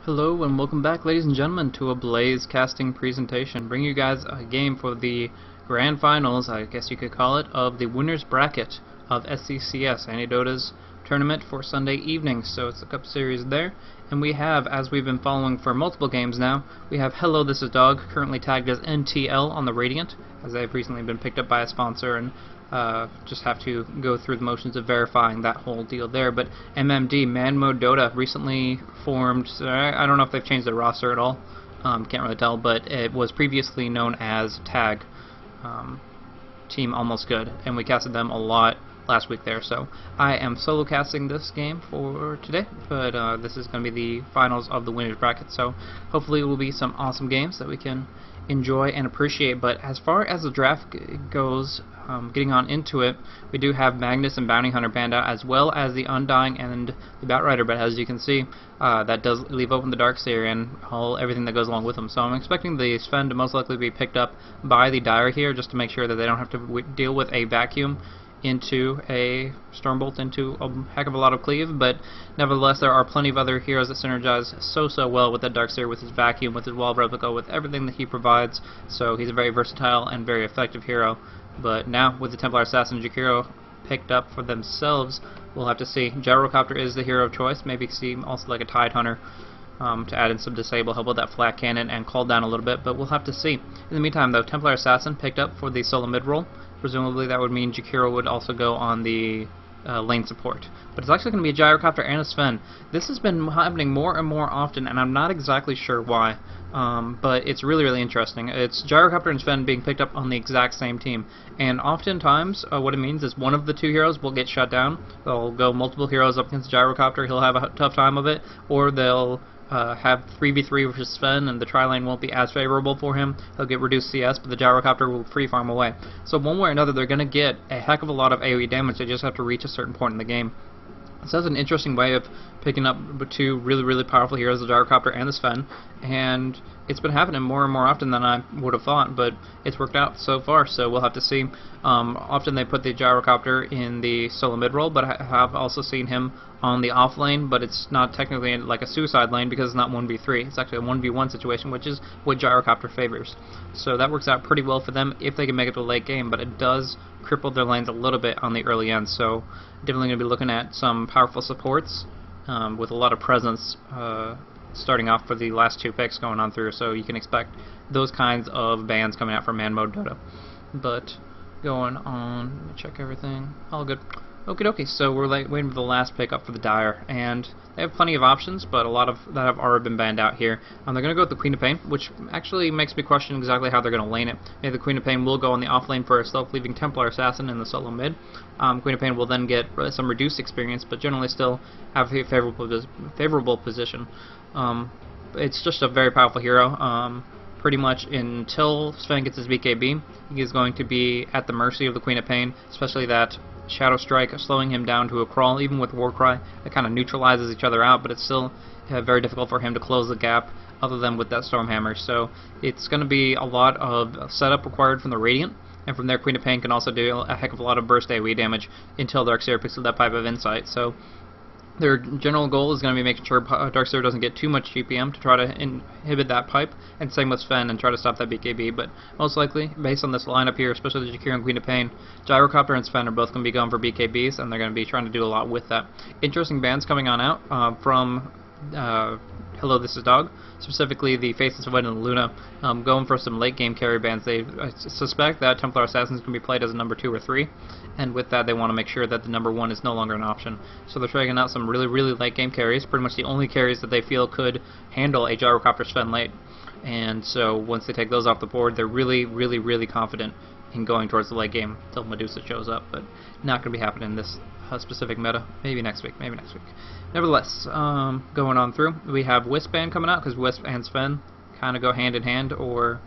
Hello and welcome back, ladies and gentlemen, to a BlazeCasting presentation, bringing you guys a game for the grand finals, I guess you could call it, of the winner's bracket of SECS, Antidota's tournament for Sunday evening. So it's the Cup Series there, and we have, as we've been following for multiple games now, we have Hello, This Is Dog, currently tagged as NTL on the Radiant, as they've recently been picked up by a sponsor and just have to go through the motions of verifying that whole deal there. But MMD, Man Mode Dota, recently formed. I don't know if they've changed their roster at all. Can't really tell, but it was previously known as Tag Team Almost Good, and we casted them a lot last week there. So I am solo casting this game for today, but this is going to be the finals of the winners bracket. So hopefully it will be some awesome games that we can enjoy and appreciate. But as far as the draft goes, getting on into it, we do have Magnus and Bounty Hunter banned out, as well as the Undying and the Batrider, but as you can see, that does leave open the Darkseer and everything that goes along with them. So I'm expecting the Sven to most likely be picked up by the Dire here, just to make sure that they don't have to deal with a vacuum into a Stormbolt into a heck of a lot of cleave. But nevertheless, there are plenty of other heroes that synergize so well with that Darkseer, with his vacuum, with his wall replica, with everything that he provides. So he's a very versatile and very effective hero. But now with the Templar Assassin Jakiro picked up for themselves, we'll have to see. Gyrocopter is the hero of choice. Maybe see also like a Tide Hunter to add in some disable, help with that flat cannon and call down a little bit, but we'll have to see. In the meantime though, Templar Assassin picked up for the solo mid role. Presumably that would mean Jakiro would also go on the lane support. But it's actually going to be a Gyrocopter and a Sven. This has been happening more and more often, and I'm not exactly sure why. But it's really interesting. It's Gyrocopter and Sven being picked up on the exact same team, and oftentimes what it means is one of the two heroes will get shut down. They'll go multiple heroes up against Gyrocopter, he'll have a tough time of it, or they'll have 3v3 versus Sven, and the tri-lane won't be as favorable for him. He'll get reduced CS, but the Gyrocopter will free farm away. So one way or another, they're going to get a heck of a lot of AoE damage. They just have to reach a certain point in the game. So that's an interesting way of picking up two really powerful heroes, the Gyrocopter and the Sven, and it's been happening more and more often than I would have thought, but it's worked out so far, so we'll have to see. Often they put the Gyrocopter in the solo mid role, but I have also seen him on the off lane, but it's not technically like a suicide lane because it's not 1v3, it's actually a 1v1 situation, which is what Gyrocopter favors. So that works out pretty well for them if they can make it to the late game, but it does cripple their lanes a little bit on the early end, so definitely going to be looking at some powerful supports with a lot of presence starting off for the last two picks going on through, so you can expect those kinds of bans coming out from Man Mode Dota. But going on, let me check everything, all good. Okie dokie, so we're waiting for the last pick up for the Dire, and they have plenty of options, but a lot of that have already been banned out here. They're going to go with the Queen of Pain, which actually makes me question exactly how they're going to lane it. Maybe the Queen of Pain will go on the off lane first, leaving Templar Assassin in the solo mid. Queen of Pain will then get some reduced experience, but generally still have a favorable position. It's just a very powerful hero. Pretty much until Sven gets his BKB, he is going to be at the mercy of the Queen of Pain, especially that Shadow Strike slowing him down to a crawl. Even with Warcry, it kind of neutralizes each other out, but it's still very difficult for him to close the gap other than with that Stormhammer. So it's going to be a lot of setup required from the Radiant, and from there Queen of Pain can also do a heck of a lot of burst AoE damage until Darkseer picks up that Pipe of Insight. So their general goal is going to be making sure Darkseer doesn't get too much GPM to try to inhibit that pipe, and same with Sven and try to stop that BKB. But most likely, based on this lineup here, especially the Jakiro and Queen of Pain, Gyrocopter and Sven are both going to be going for BKBs, and they're going to be trying to do a lot with that. Interesting bans coming on out from Hello, This Is Dog, specifically the Faceless Void and Luna, going for some late game carry bans. They suspect that Templar Assassins can be played as a number 2 or 3, and with that they want to make sure that the number 1 is no longer an option. So they're trying out some really late game carries, pretty much the only carries that they feel could handle a Gyrocopter Sven late. And so once they take those off the board, they're really confident in going towards the late game until Medusa shows up, but not going to be happening in this specific meta. Maybe next week. Nevertheless, going on through, we have Wisp Band coming out, because Wisp and Sven kind of go hand in hand, or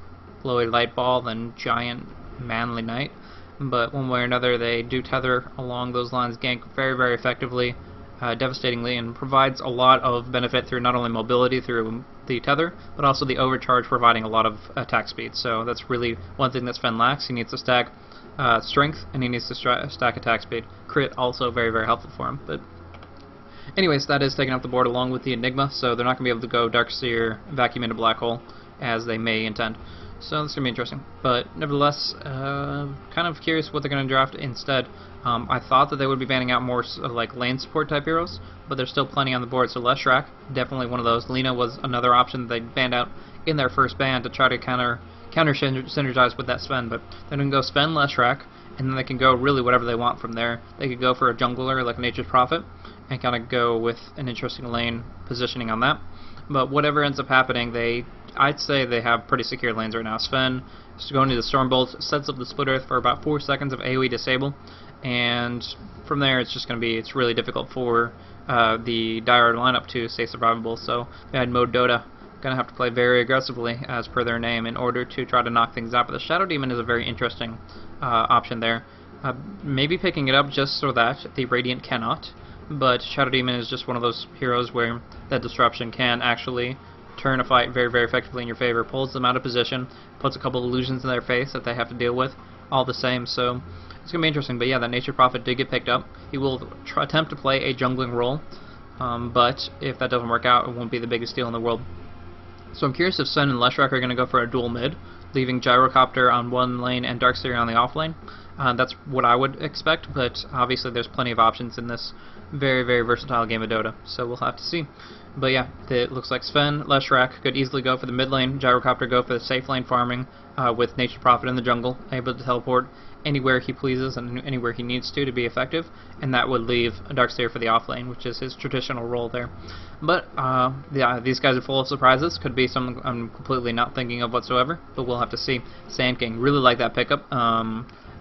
Glowy Light Ball, then Giant Manly Knight. But one way or another, they do tether along those lines, gank very effectively, devastatingly, and provides a lot of benefit through not only mobility through the tether, but also the overcharge providing a lot of attack speed. So that's really one thing that Sven lacks. He needs to stack strength, and he needs to stack attack speed. Crit also very helpful for him. But anyways, that is taking up the board along with the Enigma, so they're not going to be able to go Darkseer, Vacuum into Black Hole, as they may intend. So that's going to be interesting. But nevertheless, kind of curious what they're going to draft instead. I thought that they would be banning out more like lane support type heroes, but there's still plenty on the board. So Leshrac, definitely one of those. Lina was another option that they banned out in their first ban to try to counter synergize with that Sven. But they're going to go Sven, Leshrac, and then they can go really whatever they want from there. They could go for a jungler like Nature's Prophet and kind of go with an interesting lane positioning on that. But whatever ends up happening, I'd say they have pretty secure lanes right now. Sven is going to the Stormbolt, sets up the Split Earth for about 4 seconds of AoE disable, and from there it's really difficult for the Dire lineup to stay survivable. So Bad Mode Dota gonna have to play very aggressively as per their name in order to try to knock things out. But the Shadow Demon is a very interesting option there. Maybe picking it up just so that the Radiant cannot, but Shadow Demon is just one of those heroes where that disruption can actually turn a fight very, very effectively in your favor, pulls them out of position, puts a couple illusions in their face that they have to deal with all the same. So it's going to be interesting. But yeah, that Nature Prophet did get picked up. He will attempt to play a jungling role, but if that doesn't work out, it won't be the biggest deal in the world. So I'm curious if Sven and Leshrac are going to go for a dual mid, leaving Gyrocopter on one lane and Darkseer on the off lane. That's what I would expect, but obviously there's plenty of options in this very, very versatile game of Dota, so we'll have to see. But yeah, it looks like Sven, Leshrac could easily go for the mid lane, Gyrocopter go for the safe lane farming, with Nature Prophet in the jungle, able to teleport anywhere he pleases and anywhere he needs to be effective, and that would leave Darkseer for the off lane, which is his traditional role there. But yeah, these guys are full of surprises. Could be something I'm completely not thinking of whatsoever, but we'll have to see. Sand King, really like that pickup.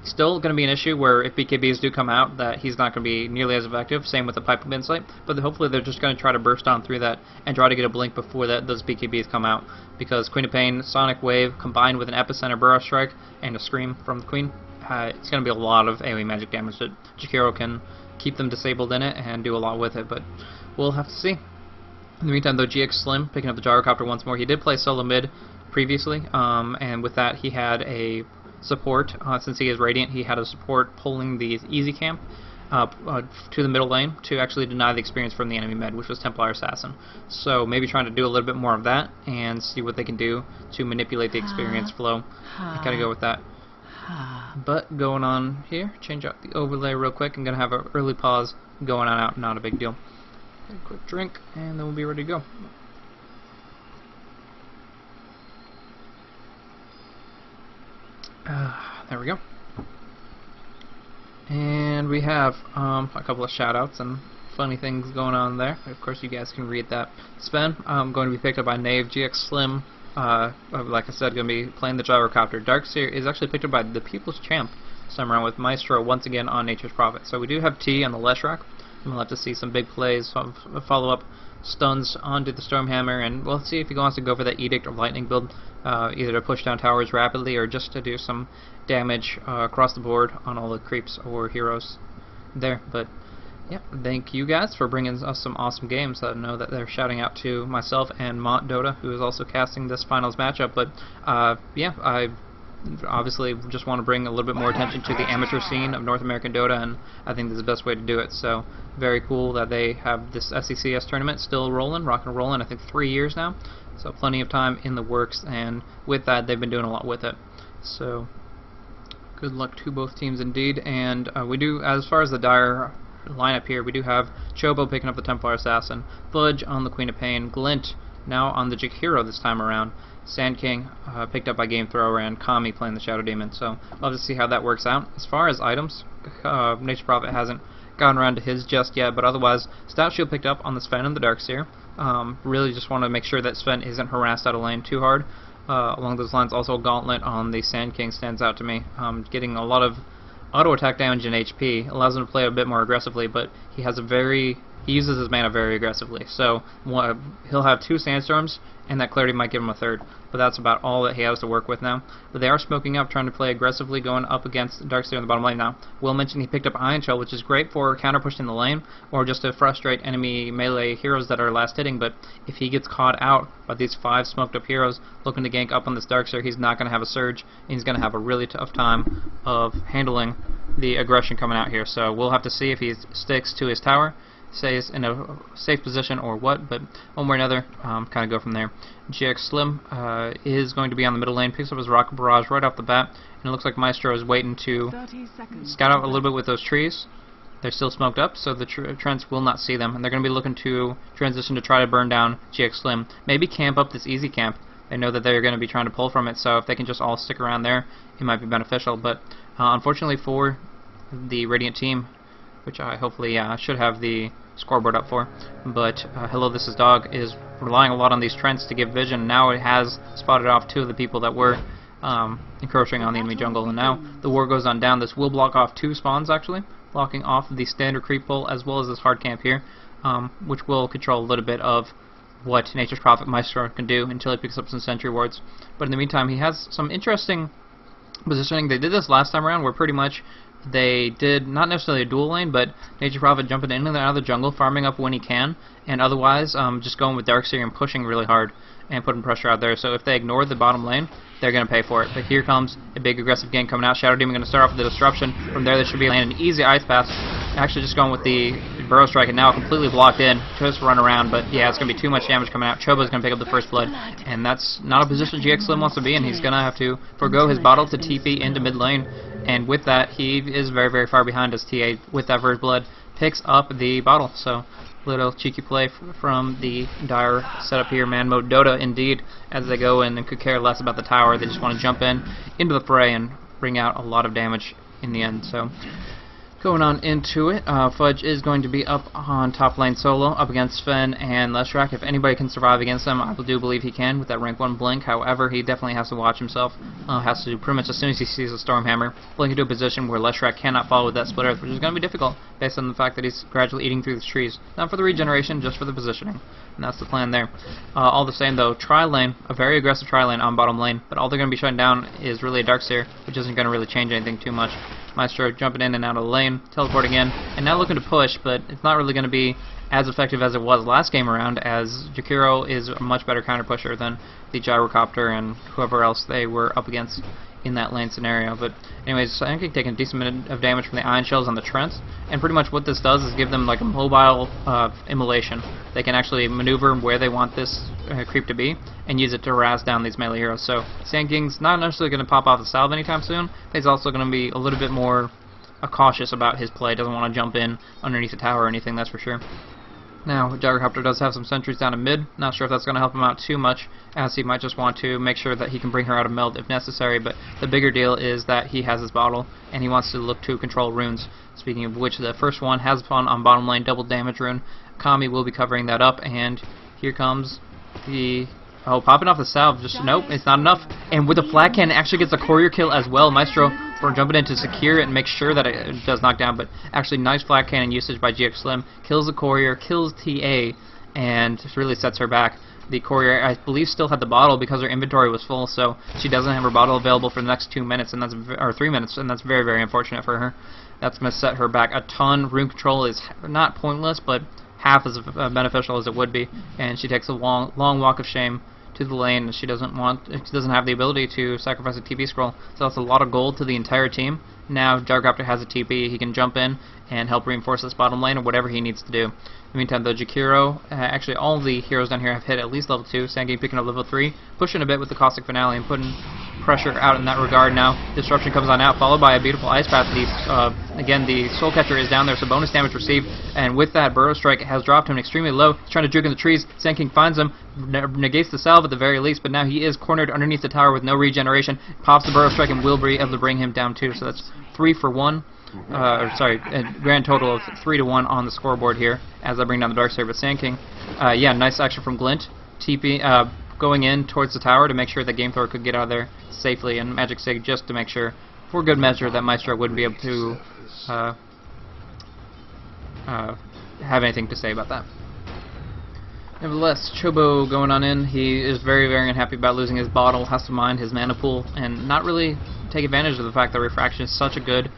Still going to be an issue where if BKBs do come out, that he's not going to be nearly as effective. Same with the Pipe of Insight, but hopefully they're just going to try to burst on through that and try to get a blink before those BKBs come out, because Queen of Pain, Sonic Wave, combined with an Epicenter Burrow Strike and a Scream from the Queen, it's going to be a lot of AoE magic damage that Jakiro can keep them disabled in it and do a lot with it, but we'll have to see. In the meantime, though, GX Slim picking up the Gyrocopter once more. He did play solo mid previously, and with that he had a support, since he is Radiant, he had a support pulling the Easy Camp to the middle lane to actually deny the experience from the enemy med, which was Templar Assassin. So maybe trying to do a little bit more of that and see what they can do to manipulate the experience flow. I gotta go with that. But going on here, change out the overlay real quick. I'm gonna have an early pause going on out, not a big deal. A quick drink, and then we'll be ready to go. There we go. And we have a couple of shoutouts and funny things going on there. Of course, you guys can read that. Sven, going to be picked up by Knave. GX Slim, like I said, going to be playing the Gyrocopter. Darkseer is actually picked up by the People's Champ this time around with Maestro once again on Nature's Prophet. So we do have T on the Leshrac. We'll have to see some big plays, follow-up stuns onto the Stormhammer, and we'll see if he wants to go for that Edict or Lightning build, either to push down towers rapidly or just to do some damage across the board on all the creeps or heroes there. But yeah, thank you guys for bringing us some awesome games. I know that they're shouting out to myself and Mont Dota, who is also casting this finals matchup. But yeah, I obviously just want to bring a little bit more attention to the amateur scene of North American Dota, and I think this is the best way to do it. So very cool that they have this SECS tournament still rolling, rock and rolling. I think 3 years now, so plenty of time in the works, and with that they've been doing a lot with it. So good luck to both teams indeed. And we do, as far as the Dire lineup here, we do have Chobo picking up the Templar Assassin, Fudge on the Queen of Pain, Glint now on the Jakiro this time around, Sand King picked up by Game Thrower, and Kami playing the Shadow Demon. So love to see how that works out. As far as items, Nature Prophet hasn't gotten around to his just yet, but otherwise Stout Shield picked up on the Sven and the Darkseer. Really just want to make sure that Sven isn't harassed out of lane too hard. Along those lines, also Gauntlet on the Sand King stands out to me. Getting a lot of auto attack damage and HP allows him to play a bit more aggressively, but he uses his mana very aggressively. So he'll have 2 Sandstorms, and that Clarity might give him a 3rd, but that's about all that he has to work with now. But they are smoking up, trying to play aggressively, going up against Darkseer in the bottom lane now. Will mention he picked up Ion Shell, which is great for counter pushing the lane, or just to frustrate enemy melee heroes that are last hitting. But if he gets caught out by these 5 smoked up heroes looking to gank up on this Darkseer, he's not going to have a surge, and he's going to have a really tough time of handling the aggression coming out here. So we'll have to see if he sticks to his tower stays in a safe position or what, but one way or another, kind of go from there. GX Slim is going to be on the middle lane, picks up his rocket barrage right off the bat, and it looks like Maestro is waiting to scout out a little bit with those trees. They're still smoked up, so the Trents will not see them, and they're going to be looking to transition to try to burn down GX Slim. Maybe camp up this easy camp. They know that they're going to be trying to pull from it, so if they can just all stick around there, it might be beneficial. But unfortunately for the Radiant team, which I hopefully should have the scoreboard up for, but Hello This Is Dog is relying a lot on these Trents to give vision. Now it has spotted off 2 of the people that were encroaching on the enemy jungle, and now the war goes on down. This will block off 2 spawns, actually, blocking off the standard creep pole as well as this hard camp here, which will control a little bit of what Nature's Prophet Maestro can do until he picks up some sentry wards. But in the meantime, he has some interesting positioning. They did this last time around, where pretty much they did not necessarily a dual lane, but Nature's Prophet jumping in and out of the jungle, farming up when he can, and otherwise just going with Darkseer and pushing really hard and putting pressure out there. So if they ignore the bottom lane, they're going to pay for it. But here comes a big aggressive gank coming out. Shadow Demon going to start off with the disruption. From there, should be an easy ice pass. Actually just going with the Burrow Strike, and now completely blocked in. Just run around, but yeah, it's going to be too much damage coming out. Chobo's going to pick up the first blood, and that's not a position GX Slim wants to be in. He's going to have to forego his bottle to TP into mid lane, and with that, he is very, very far behind as TA with that first blood picks up the bottle. So little cheeky play from the Dire setup here. Man mode Dota indeed, as they go in and could care less about the tower. They just want to jump into the fray and bring out a lot of damage in the end. So going on into it, Fudge is going to be up on top lane solo, up against Sven and Leshrac. If anybody can survive against them, I do believe he can with that rank 1 blink. However, he definitely has to watch himself. Has to pretty much as soon as he sees a Stormhammer, blink into a position where Leshrac cannot follow with that split earth, which is going to be difficult based on the fact that he's gradually eating through the trees. Not for the regeneration, just for the positioning. And that's the plan there. All the same though, tri-lane, a very aggressive tri-lane on bottom lane, but all they're going to be shutting down is really a Darkseer, which isn't going to really change anything too much. Maestro jumping in and out of the lane, teleporting in, and now looking to push, but it's not really going to be as effective as it was last game around, as Jakiro is a much better counter pusher than the Gyrocopter and whoever else they were up against in that lane scenario. But anyways, I think he's taking a decent amount of damage from the Ion Shells on the Trents, and pretty much what this does is give them like a mobile immolation. They can actually maneuver where they want this creep to be and use it to harass down these melee heroes. So Sand King's not necessarily going to pop off the salve anytime soon, but he's also going to be a little bit more cautious about his play. Doesn't want to jump in underneath the tower or anything, that's for sure. Now, Gyrocopter does have some sentries down in mid. Not sure if that's going to help him out too much, as he might just want to make sure that he can bring her out of meld if necessary, but the bigger deal is that he has his bottle, and he wants to look to control runes. Speaking of which, the first one has fun on bottom lane, double damage rune. Kami will be covering that up, and here comes the... Oh, popping off the salve, just nope, it's not enough. And with the flat cannon, actually gets a courier kill as well. Maestro for jumping in to secure it and make sure that it does knock down, but actually nice flat cannon usage by GX Slim. Kills the courier, kills TA, and really sets her back. The courier, I believe, still had the bottle because her inventory was full, so she doesn't have her bottle available for the next 2 minutes, and that's or 3 minutes, and that's very, very unfortunate for her. That's going to set her back a ton. Rune control is not pointless, but half as beneficial as it would be, and she takes a long walk of shame to the lane, and she doesn't have the ability to sacrifice a TP scroll, so that's a lot of gold to the entire team. Now Gyrocopter has a TP, he can jump in and help reinforce this bottom lane or whatever he needs to do. In the meantime though, Jakiro, actually all the heroes down here have hit at least level 2, Sangame picking up level 3, pushing a bit with the Caustic Finale and putting pressure out in that regard. Now Disruption comes on out, followed by a beautiful Ice Path. Again, the Soul Catcher is down there, so bonus damage received, and with that, Burrow Strike has dropped him extremely low. He's trying to juke in the trees. Sand King finds him, negates the salve at the very least, but now he is cornered underneath the tower with no regeneration. Pops the Burrow Strike and will be able to bring him down too, so that's 3 for 1. A grand total of 3 to 1 on the scoreboard here as I bring down the Darkseer. But Sand King, yeah, nice action from Glint. TP going in towards the tower to make sure that Gamethor could get out of there safely, and Magic Sig just to make sure, for good measure, that Maestro wouldn't be able to have anything to say about that. Nevertheless, Chobo going on in, he is very, very unhappy about losing his bottle, has to mind his mana pool, and not really take advantage of the fact that Refraction is such a good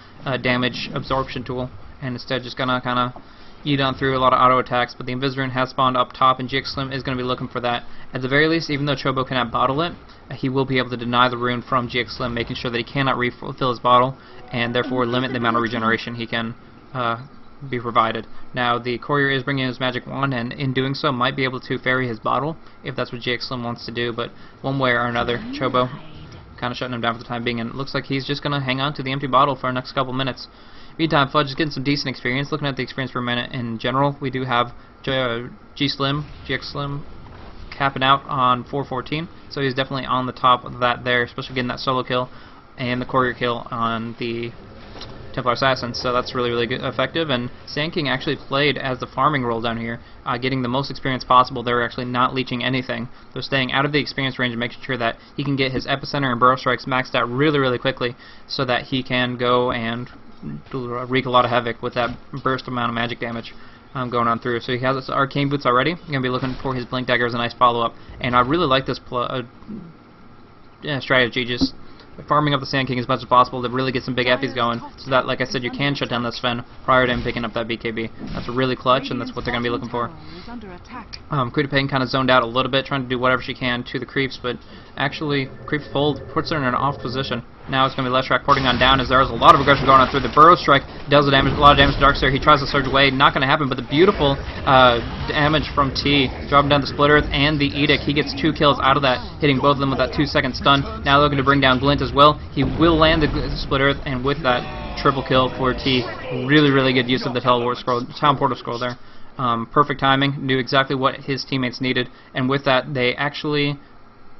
damage absorption tool, and instead just gonna kind of eat on through a lot of auto attacks. But the Invis-Rune has spawned up top, and GX Slim is going to be looking for that. At the very least, even though Chobo cannot bottle it, he will be able to deny the rune from GX Slim, making sure that he cannot refill his bottle, and therefore limit the amount of regeneration he can be provided. Now the courier is bringing his magic wand, and in doing so might be able to ferry his bottle if that's what GX Slim wants to do, but one way or another, Chobo kind of shutting him down for the time being, and it looks like he's just going to hang on to the empty bottle for the next couple minutes. Meantime, Fudge is getting some decent experience. Looking at the experience per minute in general, we do have GX Slim capping out on 414, so he's definitely on the top of that there, especially getting that solo kill and the courier kill on the Templar Assassin, so that's really good, effective. And Sand King actually played as the farming role down here, getting the most experience possible. They're actually not leeching anything. They're staying out of the experience range and making sure that he can get his epicenter and burrow strikes maxed out really quickly, so that he can go and wreak a lot of havoc with that burst amount of magic damage going on through. So he has his arcane boots already. You're going to be looking for his blink dagger as a nice follow-up, and I really like this strategy, just farming up the Sand King as much as possible to really get some big eppies going, so that, like I said, you can shut down this Sven prior to him picking up that BKB. That's really clutch, and that's what they're going to be looking for. Queen of Pain kind of zoned out a little bit, trying to do whatever she can to the creeps, but actually, Creep Fold puts her in an off position. Now it's going to be Leshrac porting on down, as there's a lot of aggression going on through. The Burrow Strike does a lot of damage to Darkseer. He tries to surge away, not going to happen, but the beautiful damage from T, dropping down the Split Earth and the Edict. He gets 2 kills out of that, hitting both of them with that 2-second stun. Now looking to bring down Glint as well. He will land the Split Earth, and with that triple kill for T, really good use of the Teleport Scroll, Town Portal Scroll there. Perfect timing, knew exactly what his teammates needed, and with that they actually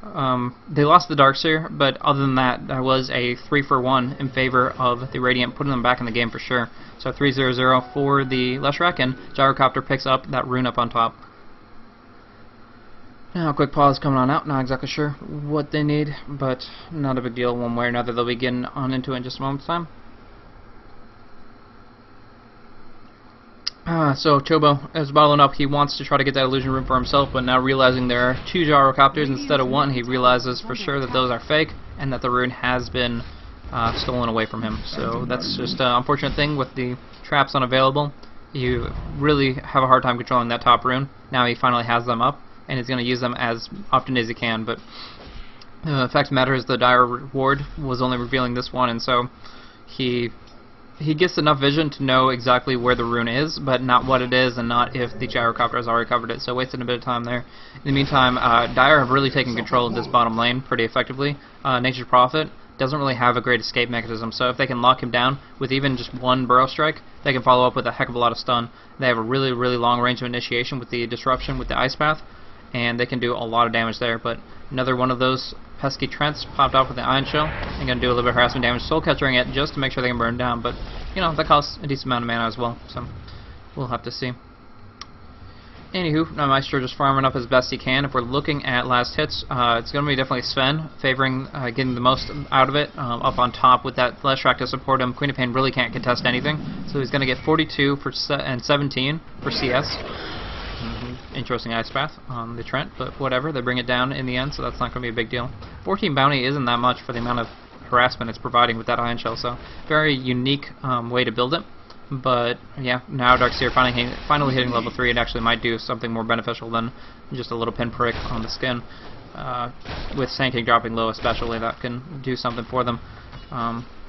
they lost the Darkseer, but other than that, there was a 3-for-1 in favor of the Radiant, putting them back in the game for sure. So 3-0-0 for the Leshrac, and Gyrocopter picks up that rune up on top. Now, a quick pause coming on out. Not exactly sure what they need, but not a big deal one way or another. They'll be getting on into it in just a moment's time. So Chobo is bottling up. He wants to try to get that illusion room for himself, but now realizing there are 2 Gyrocopters instead of 1, he realizes for sure that those are fake and that the rune has been stolen away from him. So that's just an unfortunate thing with the traps unavailable. You really have a hard time controlling that top rune. Now he finally has them up, and he's going to use them as often as he can, but the fact of the matter is the dire reward was only revealing this one, and so he gets enough vision to know exactly where the rune is, but not what it is, and not if the Gyrocopter has already covered it, so wasted a bit of time there. In the meantime, Dire have really taken control of this bottom lane pretty effectively. Nature's Prophet doesn't really have a great escape mechanism, so if they can lock him down with even just 1 Burrow Strike, they can follow up with a heck of a lot of stun. They have a really long range of initiation with the Disruption with the Ice Path, and they can do a lot of damage there, but another one of those pesky Trents popped off with the Iron Shell and going to do a little bit of harassment damage, soul catching it just to make sure they can burn down, but you know, that costs a decent amount of mana as well, so we'll have to see. Anywho, Maestro just farming up as best he can. If we're looking at last hits, it's going to be definitely Sven favoring getting the most out of it, up on top with that Leshrac to support him. Queen of Pain really can't contest anything, so he's going to get 42 and 17 for CS. Interesting Ice Path on the Trent, but whatever, they bring it down in the end, so that's not going to be a big deal. 14 bounty isn't that much for the amount of harassment it's providing with that Iron Shell, so very unique way to build it. But yeah, now Darkseer finally hitting level 3, it actually might do something more beneficial than just a little pinprick on the skin. With Sand King dropping low especially, that can do something for them.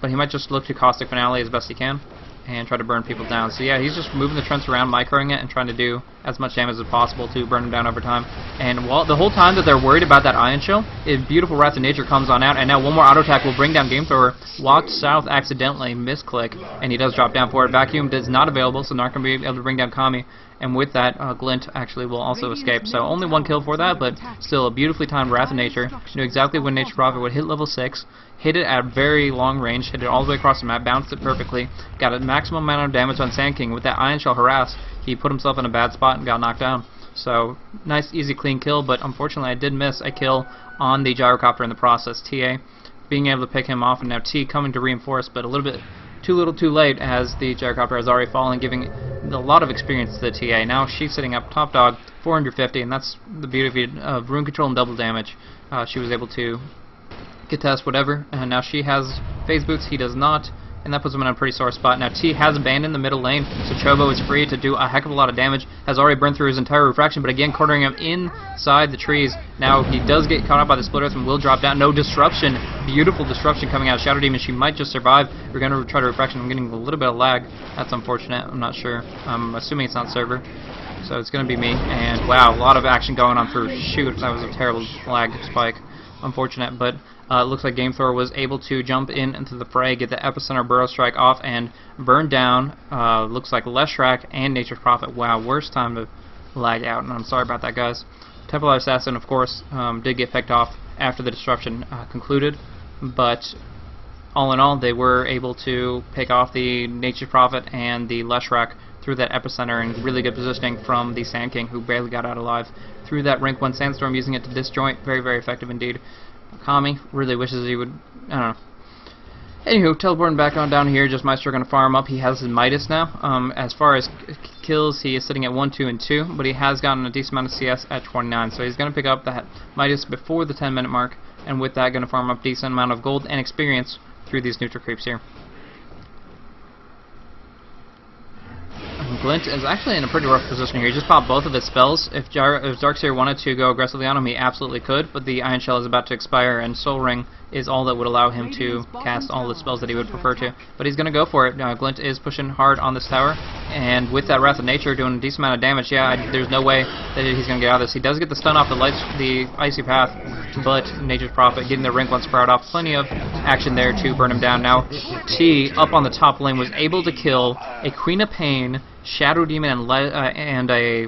But he might just look to Caustic Finale as best he can and try to burn people down. So yeah, he's just moving the Trents around, microing it, and trying to do as much damage as possible to burn them down over time. And while the whole time that they're worried about that Iron Shell, beautiful Wrath of Nature comes on out, and now one more auto attack will bring down Game Thrower. Walked south accidentally, misclick, and he does drop down for it. Vacuum is not available, so not going to be able to bring down Kami. And with that, Glint actually will also escape. So only 1 kill for that, but still a beautifully timed Wrath of Nature. Knew exactly when Nature's Prophet would hit level 6. Hit it at very long range, hit it all the way across the map, bounced it perfectly, got a maximum amount of damage on Sand King. With that Iron Shell harass, he put himself in a bad spot and got knocked down. So, nice, easy, clean kill, but unfortunately I did miss a kill on the Gyrocopter in the process. TA being able to pick him off, and now T coming to reinforce, but a little bit too little too late, as the Gyrocopter has already fallen, giving a lot of experience to the TA. Now she's sitting up top dog, 450, and that's the beauty of rune control and double damage. She was able to contest whatever, and now she has phase boots, he does not. and that puts him in a pretty sore spot. Now T has abandoned the middle lane, so Chobo is free to do a heck of a lot of damage, has already burned through his entire refraction, but again cornering him inside the trees. Now he does get caught up by the split earth and will drop down. No disruption, beautiful disruption coming out of Shadow Demon. She might just survive. We're going to try to refraction. I'm getting a little bit of lag. That's unfortunate. I'm not sure. I'm assuming it's not server. So it's going to be me, and wow, a lot of action going on through. Shoot, that was a terrible lag spike. Unfortunate, but it looks like GameThrower was able to jump into the fray, get the Epicenter Burrow Strike off, and burn down, looks like Leshrac and Nature's Prophet. Wow, worst time to lag out, and I'm sorry about that, guys. Templar Assassin, of course, did get picked off after the disruption concluded, but all in all, they were able to pick off the Nature's Prophet and the Leshrac through that epicenter in really good positioning from the Sand King, who barely got out alive through that rank 1 Sandstorm, using it to disjoint. Very, very effective indeed. Kami really wishes he would, I don't know. Anywho, teleporting back on down here, just Maestro going to farm up. He has his Midas now. As far as kills, he is sitting at 1, 2, and 2, but he has gotten a decent amount of CS at 29, so he's going to pick up that Midas before the 10-minute mark, and with that going to farm up a decent amount of gold and experience through these neutral creeps here. Glint is actually in a pretty rough position here. He just popped both of his spells. If Darkseer wanted to go aggressively on him, he absolutely could, but the Iron Shell is about to expire, and Soul Ring is all that would allow him to cast all the spells that he would prefer to. But he's going to go for it. Glint is pushing hard on this tower, and with that Wrath of Nature doing a decent amount of damage, there's no way that he's going to get out of this. He does get the stun off the Icy Path, but Nature's Prophet getting the Rank 1 Sprout off. Plenty of action there to burn him down. Now, T, up on the top lane, was able to kill a Queen of Pain, Shadow Demon, and a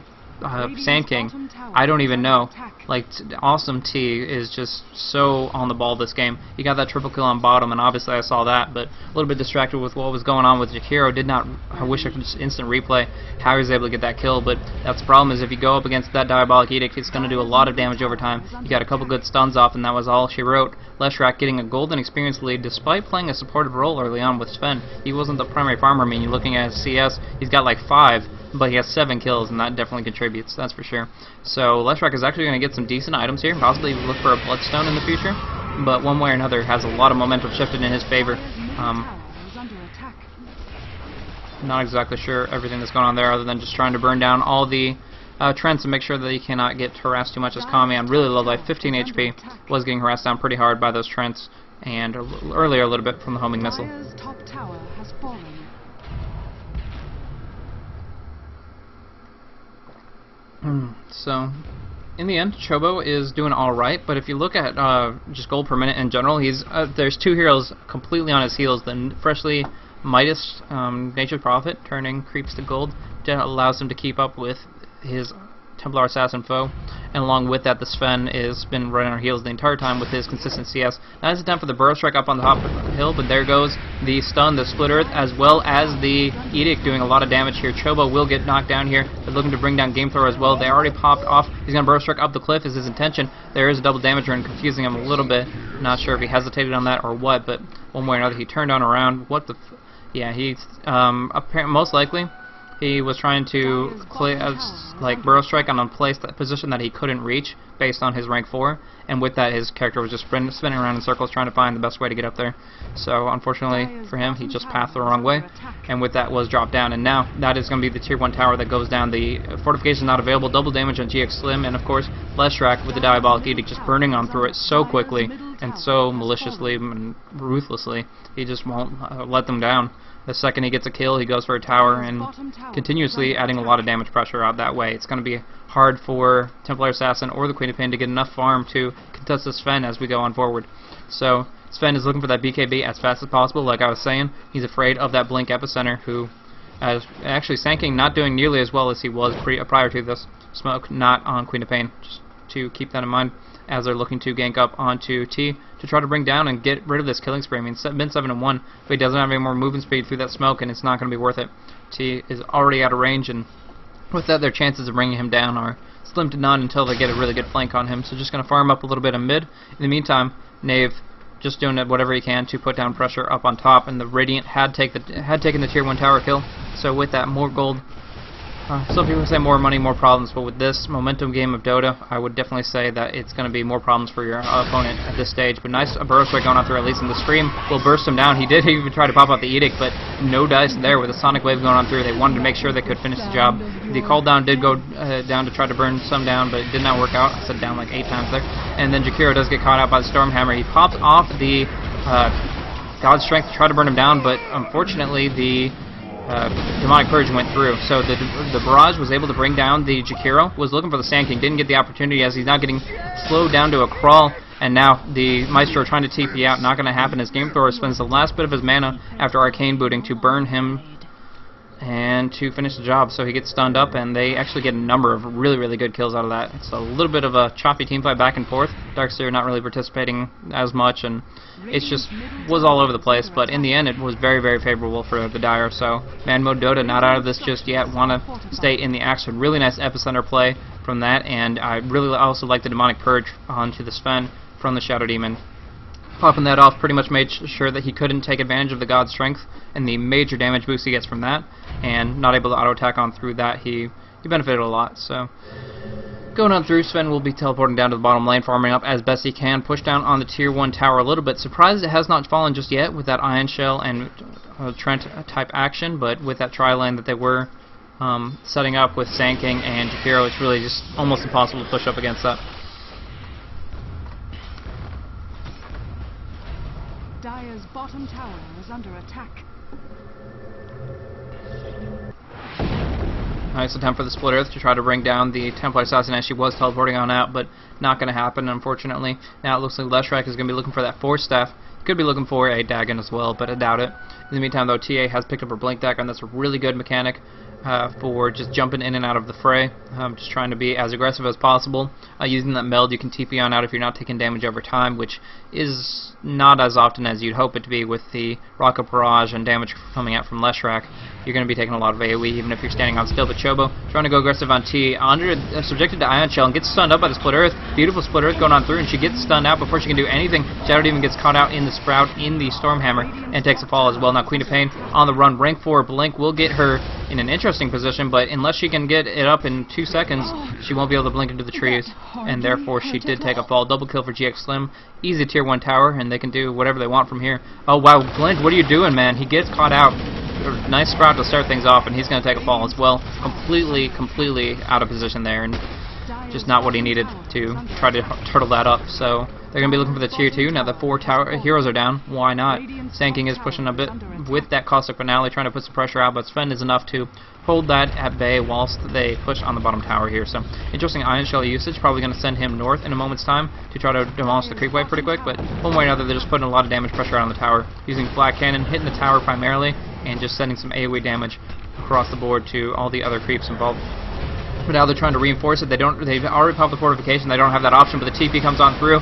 Sand King. I don't even know. Like, awesome T is just so on the ball this game. He got that triple kill on bottom, and obviously I saw that, but a little bit distracted with what was going on with Jakiro. I wish I could just instant replay how he was able to get that kill, but that's the problem, is if you go up against that Diabolic Edict, it's going to do a lot of damage over time. You got a couple good stuns off, and that was all she wrote. Leshrac getting a golden experience lead despite playing a supportive role early on with Sven. He wasn't the primary farmer. I mean, you're looking at his CS, he's got like 5, but he has 7 kills, and that definitely contributes, that's for sure. So Leshrac is actually going to get some decent items here, possibly look for a Bloodstone in the future, but one way or another has a lot of momentum shifted in his favor. Not exactly sure everything that's going on there, other than just trying to burn down all the Trents and make sure that he cannot get harassed too much, as Kami on really low life, 15 HP, was getting harassed down pretty hard by those Trents, and earlier a little bit from the homing missile. So, in the end, Chobo is doing alright, but if you look at just gold per minute in general, there's 2 heroes completely on his heels. The freshly Midas Nature's Prophet turning creeps to gold allows him to keep up with his Templar Assassin foe, and along with that, the Sven has been running on our heels the entire time with his consistent CS. Now it's time for the Burrow Strike up on the top of the hill, but there goes the stun, the Split Earth, as well as the Edict doing a lot of damage here. Chobo will get knocked down here. They're looking to bring down GameThrower as well. They already popped off. He's going to Burrow Strike up the cliff is his intention. There is a double damager and confusing him a little bit. Not sure if he hesitated on that or what, but one way or another he turned on around. What the yeah, he's apparently most likely he was trying to like Burrow Strike on a position that he couldn't reach based on his rank 4, and with that his character was just spinning around in circles trying to find the best way to get up there. So unfortunately for him, he just pathed the wrong way, and with that was dropped down, and now that is going to be the tier 1 tower that goes down. The fortification is not available, double damage on GX Slim, and of course Leshrac with the Diabolic Edict just burning on through it so quickly and so maliciously and ruthlessly. He just won't let them down. The second he gets a kill, he goes for a tower and continuously adding a lot of damage pressure out that way. It's going to be hard for Templar Assassin or the Queen of Pain to get enough farm to contest the Sven as we go on forward. So Sven is looking for that BKB as fast as possible. Like I was saying, he's afraid of that Blink Epicenter, who actually Sand King not doing nearly as well as he was prior to this smoke, not on Queen of Pain. Just to keep that in mind as they're looking to gank up onto T to try to bring down and get rid of this killing spree. I mean, it's been 7-1, but he doesn't have any more movement speed through that smoke, and it's not going to be worth it. T is already out of range, and with that, their chances of bringing him down are slim to none until they get a really good flank on him. So just going to farm up a little bit of mid. In the meantime, Knave just doing whatever he can to put down pressure up on top, and the Radiant had taken the tier 1 tower kill. So with that, more gold Some people say more money, more problems, but with this momentum game of Dota, I would definitely say that it's going to be more problems for your opponent at this stage. But nice burst right going on through, at least in the stream. Will burst him down. He did even try to pop out the Edict, but no dice there with a Sonic Wave going on through. They wanted to make sure they could finish the job. The call down did go down to try to burn some down, but it did not work out. I said down like 8 times there. And then Jakiro does get caught out by the Stormhammer. He pops off the God's Strength to try to burn him down, but unfortunately the Demonic Purge went through. So the Barrage was able to bring down the Jakiro, was looking for the Sand King, didn't get the opportunity as he's now getting slowed down to a crawl, and now the Maestro trying to TP out, not going to happen as Game Thrower spends the last bit of his mana after Arcane Booting to burn him and to finish the job. So he gets stunned up, and they actually get a number of really, really good kills out of that. It's a little bit of a choppy team fight back and forth. Darkseer not really participating as much, and it just was all over the place, but in the end it was very, very favorable for the Dire. So Man Mode Dota not out of this just yet, want to stay in the action. Really nice epicenter play from that, and I really also like the Demonic Purge onto the Sven from the Shadow Demon. Popping that off pretty much made sure that he couldn't take advantage of the God's Strength and the major damage boost he gets from that, and not able to auto attack on through that. He benefited a lot. So going on through, Sven will be teleporting down to the bottom lane, farming up as best he can, push down on the tier 1 tower a little bit. Surprised it has not fallen just yet with that Ion Shell and Trent type action, but with that tri-lane that they were setting up with Sand King and Jakiro, it's really just almost impossible to push up against that. Dire's bottom tower is under attack. Nice attempt for the Split Earth to try to bring down the Templar Assassin as she was teleporting on out, but not going to happen, unfortunately. Now it looks like Leshrac is going to be looking for that Force Staff. Could be looking for a Dagon as well, but I doubt it. In the meantime, though, TA has picked up her Blink Dagger, and that's a really good mechanic for just jumping in and out of the fray. Just trying to be as aggressive as possible. Using that meld, you can TP on out if you're not taking damage over time, which is not as often as you'd hope it to be with the Rocket Barrage and damage coming out from Leshrac. You're going to be taking a lot of AoE even if you're standing on still. But Chobo trying to go aggressive on T, subjected to Ion Shell and gets stunned up by the Split Earth. Beautiful Split Earth going on through, and she gets stunned out before she can do anything. Shadow Demon gets caught out in the Sprout in the Stormhammer and takes a fall as well. Now Queen of Pain on the run. Rank 4 Blink will get her in an interesting position, but unless she can get it up in 2 seconds, she won't be able to blink into the trees, and therefore she did take a fall. Double kill for GX Slim. Easy tier 1 tower, and they can do whatever they want from here. Oh wow, Blink, what are you doing, man? He gets caught out. Nice Sprout to start things off, and he's going to take a fall as well. Completely out of position there, and just not what he needed to try to turtle that up. So they're going to be looking for the tier 2. Now the 4 tower heroes are down. Why not? Sand King is pushing a bit with that Caustic Finale, trying to put some pressure out, but Sven is enough to hold that at bay whilst they push on the bottom tower here. So interesting Ion Shell usage, probably going to send him north in a moment's time to try to demolish the creep wave pretty quick, but one way or another they're just putting a lot of damage pressure on the tower, using Black Cannon, hitting the tower primarily, and just sending some AoE damage across the board to all the other creeps involved. But now they're trying to reinforce it. They've already popped the fortification. They don't have that option, but the TP comes on through.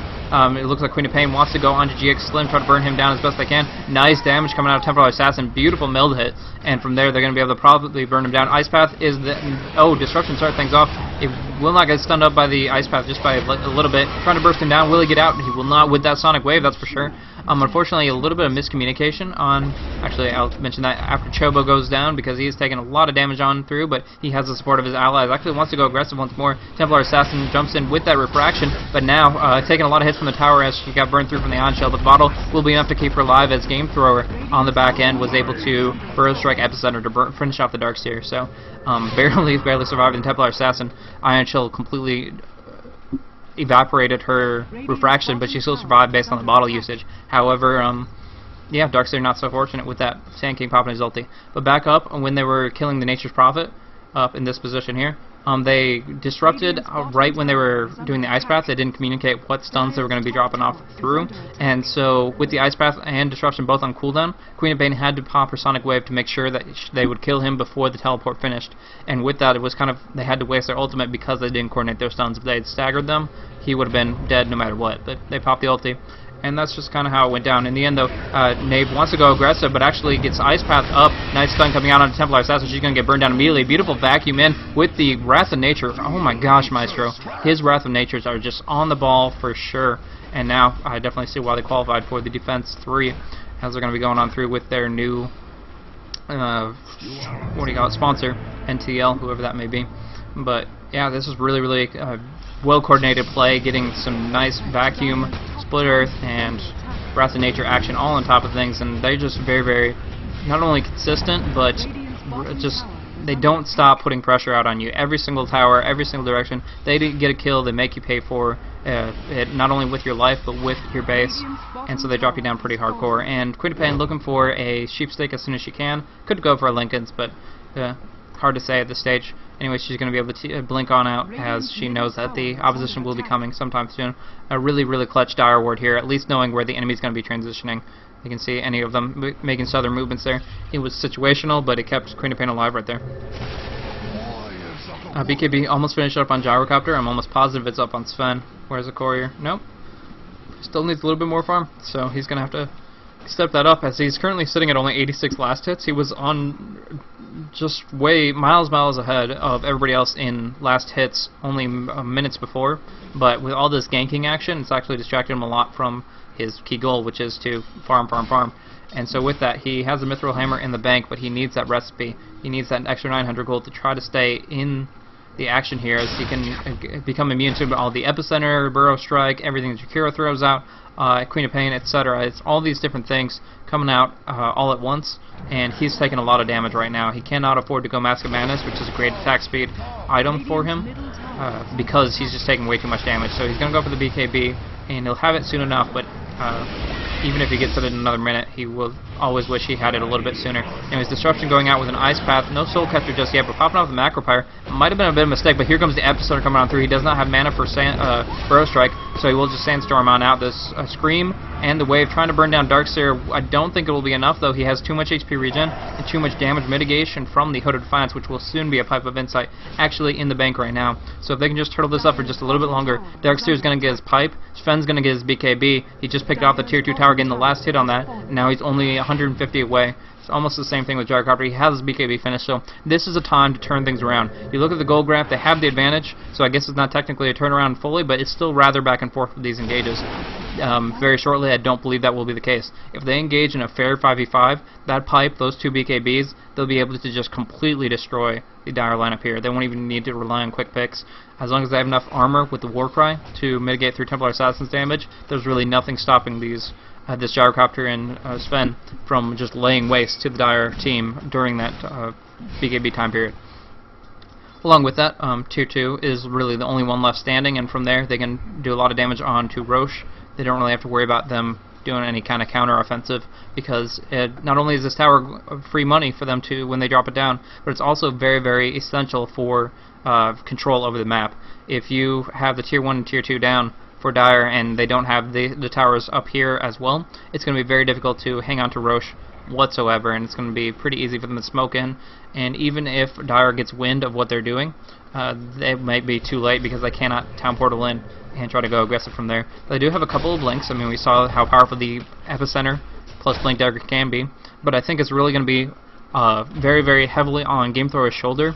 It looks like Queen of Pain wants to go onto GX Slim, try to burn him down as best they can. Nice damage coming out of Templar Assassin. Beautiful meld hit. And from there, they're going to be able to probably burn him down. Ice Path is the... Oh, Disruption start things off. It will not get stunned up by the Ice Path, just by a little bit. Trying to burst him down. Will he get out? He will not with that Sonic Wave, that's for sure. Unfortunately, a little bit of miscommunication on... Actually, I'll mention that after Chobo goes down, because he is taking a lot of damage on through, but he has the support of his allies. Actually wants to go aggressive once more. Templar Assassin jumps in with that Refraction, but now taking a lot of hits from the tower as she got burned through from the Ion Shell. But the bottle will be enough to keep her alive, as Game Thrower on the back end was able to Burrow Strike Epicenter to finish off the Darkseer. So barely surviving the Templar Assassin. Ion Shell completely evaporated her Refraction, but she still survived based on the bottle usage. However, yeah, Darkseer not so fortunate with that Sand King popping his ulti. But back up, when they were killing the Nature's Prophet up in this position here, they disrupted right when they were doing the Ice Path. They didn't communicate what stuns they were going to be dropping off through, and so with the Ice Path and Disruption both on cooldown, Queen of Pain had to pop her Sonic Wave to make sure that they would kill him before the teleport finished. And with that, it was kind of, they had to waste their ultimate because they didn't coordinate their stuns. If they had staggered them, he would have been dead no matter what, but they popped the ulti. And that's just kind of how it went down. In the end, though, Nave wants to go aggressive, but actually gets Ice Path up. Nice stun coming out on the Templar Assassin. She's going to get burned down immediately. Beautiful vacuum in with the Wrath of Nature. Oh my gosh, Maestro. His Wrath of Natures are just on the ball for sure. And now I definitely see why they qualified for the Defense 3, as they're going to be going on through with their new what do you call it, sponsor, NTL, whoever that may be. But yeah, this is really well coordinated play, getting some nice vacuum, split earth, and Wrath of Nature action all on top of things, and they're just very not only consistent, but just they don't stop putting pressure out on you. Every single tower, every single direction, they get a kill, they make you pay for it, not only with your life, but with your base, and so they drop you down pretty hardcore. And Queen of Pain looking for a sheepstick as soon as she can. Could go for a Lincoln's, but hard to say at this stage. Anyway, she's going to be able to blink on out as she knows that the opposition will be coming sometime soon. A really clutch Dire Ward here, at least knowing where the enemy's going to be transitioning. You can see any of them making southern movements there. It was situational, but it kept Queen of Pain alive right there. BKB almost finished up on Gyrocopter. I'm almost positive it's up on Sven. Where's the courier? Nope. Still needs a little bit more farm, so he's going to have to step that up, as he's currently sitting at only 86 last hits. He was on just way miles ahead of everybody else in last hits only minutes before, but with all this ganking action, it's actually distracted him a lot from his key goal, which is to farm. And so with that, he has a Mithril Hammer in the bank, but he needs that recipe. He needs that extra 900 gold to try to stay in the action here, as he can become immune to all the Epicenter, Burrow Strike, everything that Jakiro throws out, Queen of Pain, etc. It's all these different things coming out all at once, and he's taking a lot of damage right now. He cannot afford to go Mask of Madness, which is a great attack speed item for him, because he's just taking way too much damage. So he's going to go for the BKB, and he'll have it soon enough, but even if he gets it in another minute, he will always wish he had it a little bit sooner. Anyways, Disruption going out with an Ice Path. No Soul Catcher just yet, but popping off the Macro Pyre might have been a bit of a mistake, but here comes the Epicenter coming on through. He does not have mana for Burrow Strike, so he will just Sandstorm on out. This Scream and the Wave trying to burn down Darkseer. I don't think it will be enough, though. He has too much HP regen and too much damage mitigation from the Hooded Defiance, which will soon be a Pipe of Insight actually in the bank right now. So if they can just turtle this up for just a little bit longer, Darkseer is going to get his Pipe, Sven's going to get his BKB. He just picked off the Tier 2 tower, getting the last hit on that, and now he's only 150 away. It's almost the same thing with Gyrocopter. He has his BKB finished, so this is a time to turn things around. You look at the gold graph, they have the advantage, so I guess it's not technically a turnaround fully, but it's still rather back and forth with these engages. Very shortly, I don't believe that will be the case. If they engage in a fair 5v5, that pipe, those two BKBs, they'll be able to just completely destroy the Dire lineup here. They won't even need to rely on quick picks. As long as they have enough armor with the Warcry to mitigate through Templar Assassin's damage, there's really nothing stopping these this Gyrocopter and Sven from just laying waste to the Dire team during that BKB time period. Along with that, Tier 2 is really the only one left standing, and from there they can do a lot of damage on to Roche. They don't really have to worry about them doing any kind of counter-offensive, because not only is this tower free money for them to when they drop it down, but it's also very essential for control over the map. If you have the Tier 1 and Tier 2 down for Dire, and they don't have the towers up here as well, it's going to be very difficult to hang on to Roche whatsoever, and it's going to be pretty easy for them to smoke in. And even if Dire gets wind of what they're doing, it might be too late, because they cannot town portal in and try to go aggressive from there. But they do have a couple of blinks. I mean, we saw how powerful the Epicenter plus Blink Dagger can be, but I think it's really going to be very heavily on Game Thrower's shoulder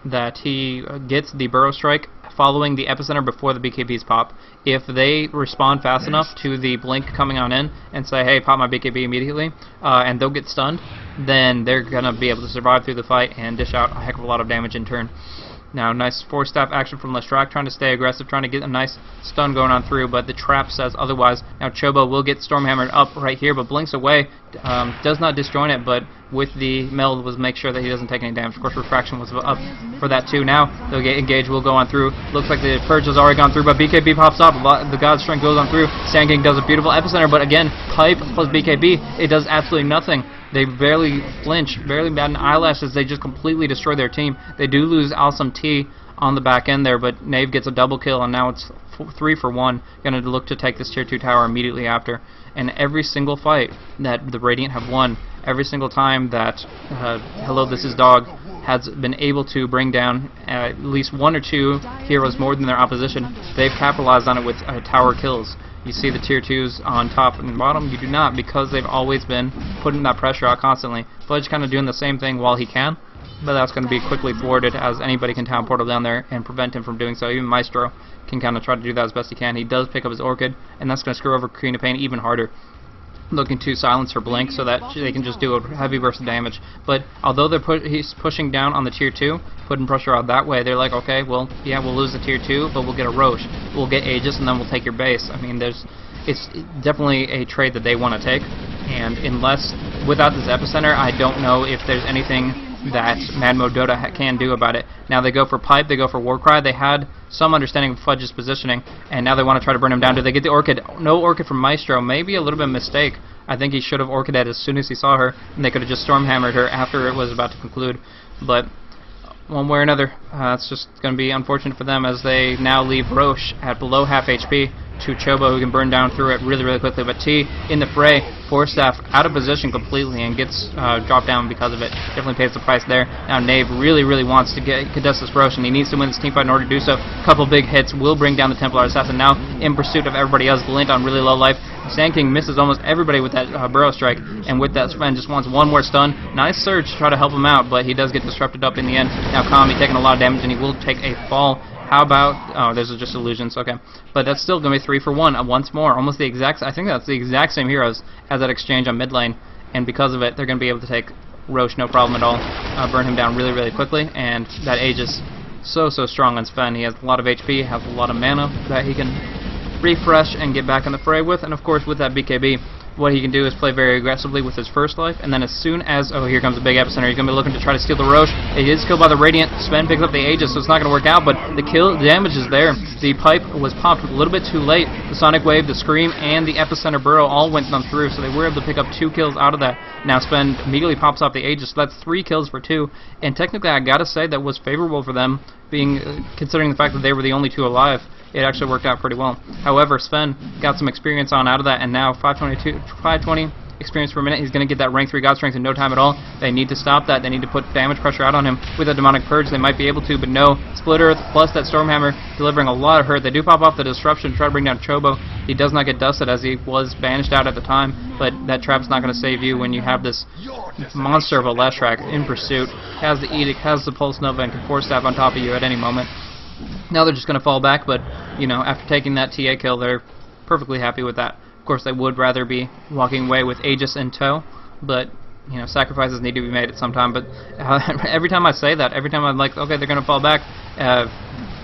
that he gets the Burrow Strike following the Epicenter before the BKBs pop. If they respond fast enough to the blink coming on in and say, hey, pop my BKB immediately, and they'll get stunned, then they're going to be able to survive through the fight and dish out a heck of a lot of damage in turn. Now, nice force-staff action from Lestrak, trying to stay aggressive, trying to get a nice stun going on through, but the trap says otherwise. Now, Chobo will get Stormhammered up right here, but blinks away, does not disjoin it, but with the meld was make sure that he doesn't take any damage. Of course, Refraction was up for that too. Now, they'll get engaged, will go on through. Looks like the Purge has already gone through, but BKB pops up. The God's Strength goes on through. Sand King does a beautiful Epicenter, but again, Pipe plus BKB, it does absolutely nothing. They barely flinch, barely bat an eyelash as they just completely destroy their team. They do lose Awesome T on the back end there, but Knave gets a double kill, and now it's 3 for 1. Going to look to take this Tier 2 tower immediately after. And every single fight that the Radiant have won, every single time that Hello This Is Dog has been able to bring down at least 1 or 2 heroes more than their opposition, they've capitalized on it with tower kills. You see the Tier 2s on top and bottom. You do not, because they've always been putting that pressure out constantly. Fudge kind of doing the same thing while he can, but that's going to be quickly thwarted, as anybody can town portal down there and prevent him from doing so. Even Maestro can kind of try to do that as best he can. He does pick up his Orchid, and that's going to screw over Queen of Pain even harder. looking to silence her blink so that they can just do a heavy burst of damage. But although he's pushing down on the tier 2, putting pressure out that way, they're like, okay, well, yeah, we'll lose the tier 2, but we'll get a Roche, we'll get Aegis, and then we'll take your base. I mean, it's definitely a trade that they want to take, and unless, without this epicenter, I don't know if there's anything that Mad Mode Dota can do about it. Now they go for Pipe, they go for Warcry, they had some understanding of Fudge's positioning, and now they want to try to burn him down. Do they get the Orchid? No Orchid from Maestro, maybe a little bit of a mistake. I think he should have Orchided as soon as he saw her, and they could have just Stormhammered her after it was about to conclude. But one way or another, it's just going to be unfortunate for them as they now leave Roche at below half HP to Chobo, who can burn down through it really, really quickly. But T in the fray, Force Staff out of position completely and gets dropped down because of it. Definitely pays the price there. Now Knave really, really wants to contest this Roche, and he needs to win this teamfight in order to do so. A couple big hits will bring down the Templar Assassin. Now in pursuit of everybody else, Glint on really low life. Sand King misses almost everybody with that Burrow Strike, and with that Sven just wants one more stun. Nice surge to try to help him out, but he does get disrupted up in the end. Now Kami taking a lot of damage, and he will take a fall. How about, oh, those are just illusions, okay. But that's still going to be 3 for 1 once more. Almost the exact, I think that's the exact same heroes as that exchange on mid lane, and because of it, they're going to be able to take Roche no problem at all. Burn him down really, really quickly, and that Aegis so strong on Sven. He has a lot of HP, has a lot of mana that he can refresh and get back in the fray with, and of course with that BKB, what he can do is play very aggressively with his first life, and then as soon as, oh, here comes a big epicenter, he's going to be looking to try to steal the Roche. It is killed by the Radiant. Sven picks up the Aegis, so it's not going to work out, but the damage is there. The Pipe was popped a little bit too late. The Sonic Wave, the Scream, and the Epicenter Burrow all went them through, so they were able to pick up 2 kills out of that. Now Sven immediately pops off the Aegis, so that's 3 kills for 2, and technically I gotta say that was favorable for them, being considering the fact that they were the only 2 alive. It actually worked out pretty well. However, Sven got some experience on out of that, and now 520 experience per minute. He's going to get that rank 3 God Strength in no time at all. They need to stop that. They need to put damage pressure out on him with a Demonic Purge. They might be able to, but no. Split Earth plus that Stormhammer delivering a lot of hurt. They do pop off the Disruption to try to bring down Chobo. He does not get dusted as he was banished out at the time, but that trap's not going to save you when you have this monster of a Leshrac in pursuit. Has the Edict, has the Pulse Nova, and can Force Staff on top of you at any moment. Now they're just going to fall back, but, you know, after taking that TA kill, they're perfectly happy with that. Of course, they would rather be walking away with Aegis in tow, but, you know, sacrifices need to be made at some time. But every time I say that, every time I'm like, okay, they're going to fall back,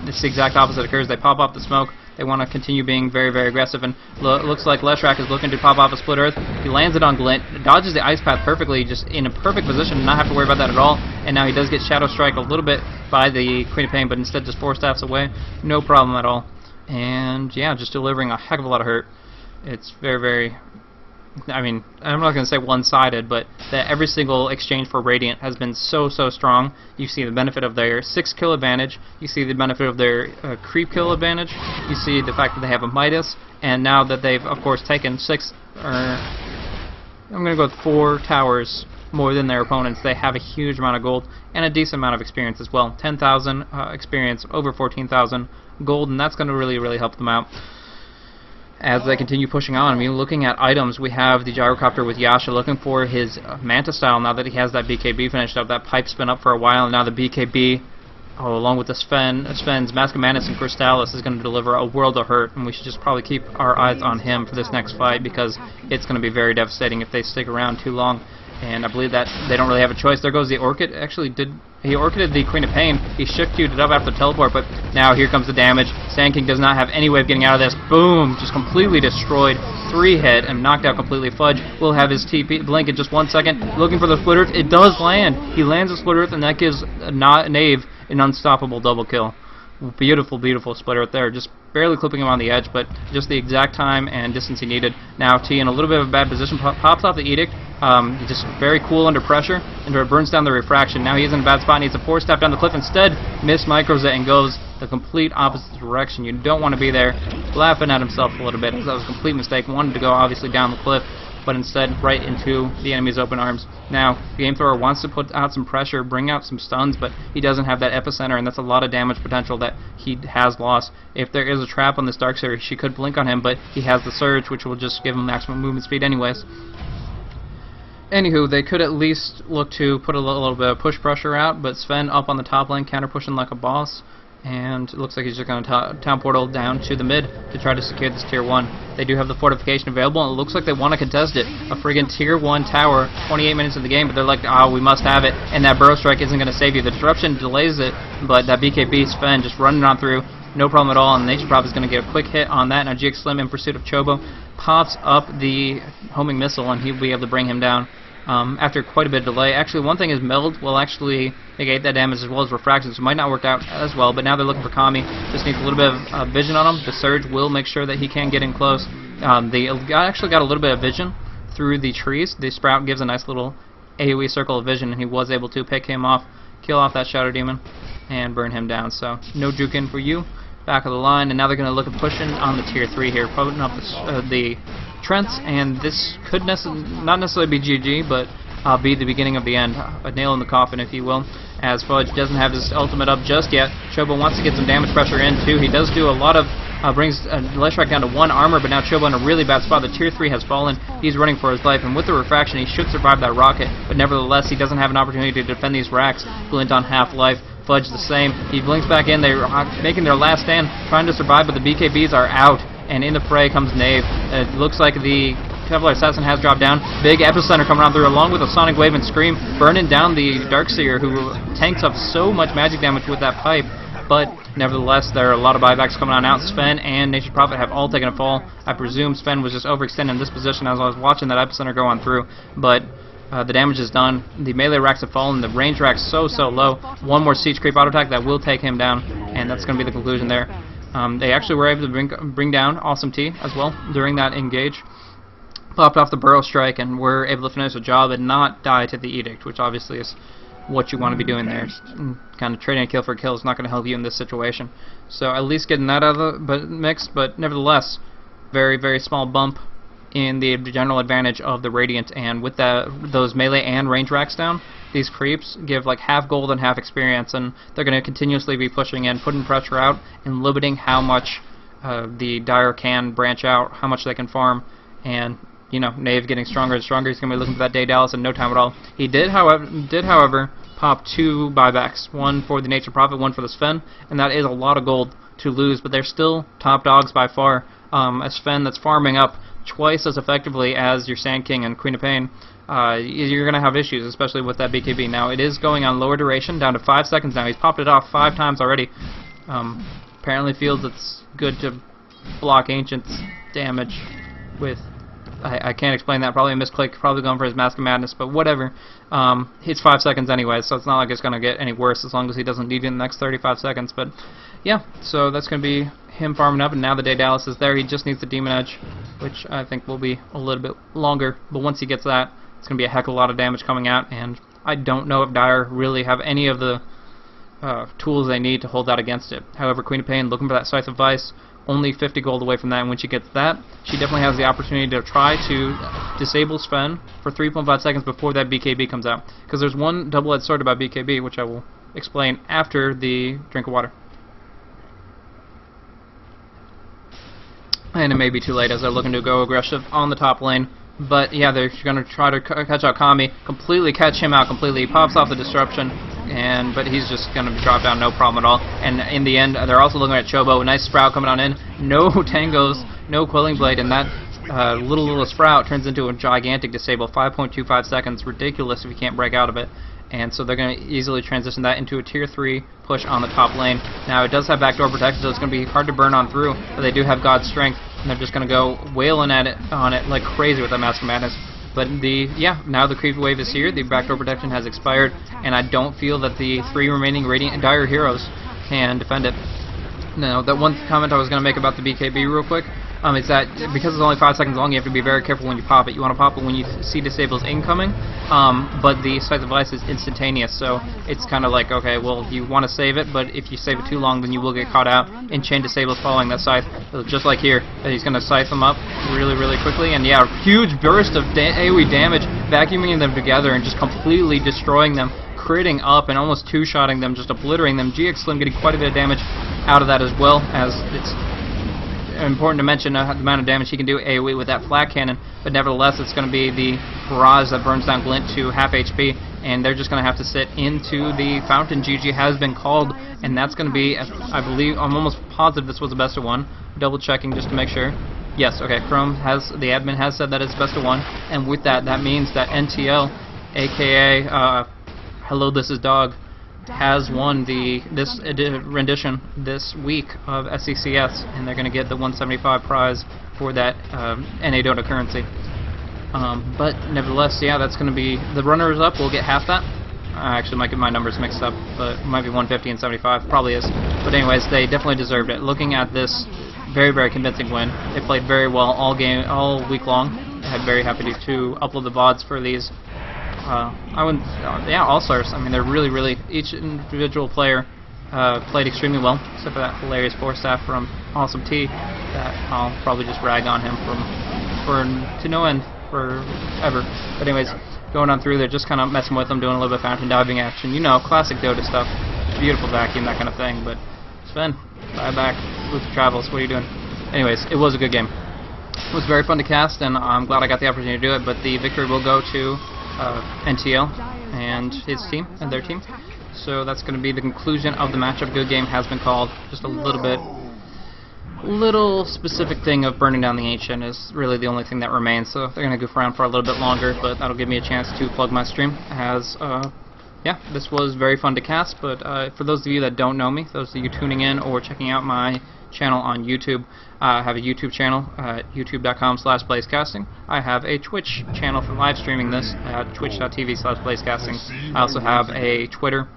it's the exact opposite occurs. They pop off the smoke. They want to continue being very, very aggressive, and looks like Leshrac is looking to pop off a Split Earth. He lands it on Glint, dodges the Ice Path perfectly, just in a perfect position, and not have to worry about that at all. And now he does get Shadow Strike a little bit by the Queen of Pain, but instead just 4 staffs away. No problem at all. And yeah, just delivering a heck of a lot of hurt. It's very, very, I mean, I'm not going to say one-sided, but that every single exchange for Radiant has been so strong. You see the benefit of their 6 kill advantage, you see the benefit of their creep kill advantage, you see the fact that they have a Midas, and now that they've, of course, taken 6, I'm going to go with 4 towers more than their opponents. They have a huge amount of gold and a decent amount of experience as well. 10,000 experience, over 14,000 gold, and that's going to really, really help them out as they continue pushing on. I mean, looking at items, we have the Gyrocopter with Yasha looking for his Manta style now that he has that BKB finished up. That Pipe's been up for a while, and now the BKB, along with the Sven's Mask of Madness and Crystallis, is going to deliver a world of hurt, and we should just probably keep our eyes on him for this next fight because it's going to be very devastating if they stick around too long. And I believe that they don't really have a choice. There goes the Orchid. Actually, he Orchided the Queen of Pain. He Shift-Q'd it up after the teleport, but now here comes the damage. Sand King does not have any way of getting out of this. Boom! Just completely destroyed. 3 hit and knocked out completely. Fudge will have his TP blink in just 1 second. Looking for the Split Earth. It does land. He lands the Split Earth, and that gives Knave an unstoppable double kill. Beautiful, beautiful Split Earth there. Just barely clipping him on the edge, but just the exact time and distance he needed. Now T in a little bit of a bad position, pops off the Edict. He's just very cool under pressure, and it burns down the Refraction. Now he's in a bad spot, needs a 4 step down the cliff. Instead, micros it and goes the complete opposite direction. You don't want to be there. Laughing at himself a little bit. That was a complete mistake. Wanted to go obviously down the cliff, but instead right into the enemy's open arms. Now, the Game Thrower wants to put out some pressure, bring out some stuns, but he doesn't have that epicenter, and that's a lot of damage potential that he has lost. If there is a trap on this Darkseer, she could blink on him, but he has the Surge, which will just give him maximum movement speed anyways. Anywho, they could at least look to put a little bit of push pressure out, but Sven up on the top lane, counter pushing like a boss, and it looks like he's just going to town portal down to the mid to try to secure this tier 1. They do have the fortification available, and it looks like they want to contest it. A friggin' tier 1 tower, 28 minutes in the game, but they're like, we must have it, and that burrow strike isn't going to save you. The disruption delays it, but that BKB Sven just running on through, no problem at all, and Nature Prop is going to get a quick hit on that. Now GX Slim in pursuit of Chobo pops up the homing missile, and he'll be able to bring him down. After quite a bit of delay. Actually, one thing is Meld will actually negate that damage as well as Refraction, so it might not work out as well, but now they're looking for Kami. Just needs a little bit of vision on him. The Surge will make sure that he can get in close. They actually got a little bit of vision through the trees. The Sprout gives a nice little AoE circle of vision, and he was able to pick him off, kill off that Shadow Demon, and burn him down. So, no juke in for you. Back of the line, and now they're going to look at pushing on the tier 3 here, putting up the Trents, and this could not necessarily be GG, but be the beginning of the end. A nail in the coffin, if you will, as Fudge doesn't have his ultimate up just yet. Chobo wants to get some damage pressure in, too. He does do a lot of, brings Leshrac down to 1 armor, but now Chobo in a really bad spot. The tier 3 has fallen. He's running for his life, and with the Refraction, he should survive that rocket, but nevertheless, he doesn't have an opportunity to defend these racks. Glint on half-life. Fudge the same. He blinks back in. They're making their last stand, trying to survive, but the BKBs are out, and in the fray comes Knave. It looks like the Kevlar Assassin has dropped down. Big Epicenter coming on through, along with a Sonic Wave and Scream, burning down the Darkseer, who tanks up so much magic damage with that pipe. But nevertheless, there are a lot of buybacks coming on out. Sven and Nature's Prophet have all taken a fall. I presume Sven was just overextended in this position as I was watching that Epicenter go on through, but the damage is done. The melee racks have fallen. The range rack's so low. One more siege creep auto attack that will take him down, and that's going to be the conclusion there. They actually were able to bring down Awesome T as well during that engage. Popped off the burrow strike, and were able to finish the job and not die to the Edict, which obviously is what you want to be doing there. Kind of trading a kill for a kill is not going to help you in this situation. So at least getting that out of the mix, but nevertheless, very small bump in the general advantage of the Radiant, and with those melee and range racks down, these creeps give like half gold and half experience, and they're going to continuously be pushing in, putting pressure out, and limiting how much the Dire can branch out, how much they can farm, and you know, Knave getting stronger and stronger. He's going to be looking for that Day Dallas in no time at all. He did, however, pop 2 buybacks, one for the Nature Prophet, one for the Sven, and that is a lot of gold to lose, but they're still top dogs by far. A Sven that's farming up twice as effectively as your Sand King and Queen of Pain, you're going to have issues, especially with that BKB. Now, it is going on lower duration, down to 5 seconds now. He's popped it off 5 times already. Apparently feels it's good to block Ancient's damage with... I can't explain that. Probably a misclick, probably going for his Mask of Madness, but whatever. It's 5 seconds anyway, so it's not like it's going to get any worse as long as he doesn't need it in the next 35 seconds. But yeah, so that's going to be him farming up, and now the Day Dallas is there. He just needs the Demon Edge, which I think will be a little bit longer, but once he gets that, it's going to be a heck of a lot of damage coming out, and I don't know if Dire really have any of the tools they need to hold that against it. However, Queen of Pain looking for that Scythe of Vice, only 50 gold away from that, and when she gets that, she definitely has the opportunity to try to disable Sven for 3.5 seconds before that BKB comes out. Because there's one double-edged sword about BKB, which I will explain after the drink of water. And it may be too late as they're looking to go aggressive on the top lane. But yeah, they're going to try to catch out Kami, completely catch him out completely. He pops off the disruption, but he's just going to drop down, no problem at all. And in the end, they're also looking at Chobo, a nice Sprout coming on in. No Tangos, no Quelling Blade, and that little Sprout turns into a gigantic disable, 5.25 seconds. Ridiculous if you can't break out of it. And so they're going to easily transition that into a tier 3 push on the top lane. Now, it does have backdoor protection, so it's going to be hard to burn on through, but they do have God's Strength, and they're just going to go wailing on it like crazy with that Mask of Madness. But now the creep wave is here, the backdoor protection has expired, and I don't feel that the 3 remaining Radiant and Dire heroes can defend it. Now, that one comment I was going to make about the BKB real quick, is that because it's only 5 seconds long, you have to be very careful when you pop it. You want to pop it when you see disables incoming, but the Scythe of Vice is instantaneous, so it's kind of like, okay, well, you want to save it, but if you save it too long, then you will get caught out in chain disables following that Scythe. So just like here, he's going to Scythe them up really quickly, and yeah, huge burst of AoE damage, vacuuming them together and just completely destroying them, critting up and almost two-shotting them, just obliterating them. GX Slim getting quite a bit of damage out of that as well, as it's important to mention the amount of damage he can do AoE with that flat cannon, but nevertheless it's going to be the barrage that burns down Glint to half HP, and they're just going to have to sit into the fountain. GG has been called, and that's going to be, I believe, I'm almost positive this was a best of 1. Double checking just to make sure. Yes, okay, Chrome has, the admin has said that it's best of 1, and with that, that means that NTL, aka Hello This Is Dog, has won this rendition this week of SECS, and they're going to get the 175 prize for that NA Dota currency. But nevertheless, yeah, that's going to be, the runners-up will get half that. I actually might get my numbers mixed up, but it might be 150 and 75, probably is. But anyways, they definitely deserved it. Looking at this very, very convincing win, they played very well all week long. I'm very happy to upload the VODs for these. Yeah, all-stars. I mean, they're really, each individual player played extremely well, except for that hilarious 4-staff from Awesome T that I'll probably just rag on him to no end forever. But anyways, going on through there, just kind of messing with them, doing a little bit of fountain diving action. You know, classic Dota stuff. Beautiful vacuum, that kind of thing. But Sven, bye back with the travels. What are you doing? Anyways, it was a good game. It was very fun to cast, and I'm glad I got the opportunity to do it. But the victory will go to NTL and his team and their team. So that's going to be the conclusion of the matchup. Good game has been called. Just a little specific thing of burning down the ancient is really the only thing that remains. So they're going to goof around for a little bit longer, but that'll give me a chance to plug my stream. As yeah, this was very fun to cast. But for those of you that don't know me, those of you tuning in or checking out my channel on YouTube, I have a YouTube channel at youtube.com/BlazeCasting. I have a Twitch channel for live streaming this at twitch.tv/BlazeCasting. I also have a Twitter,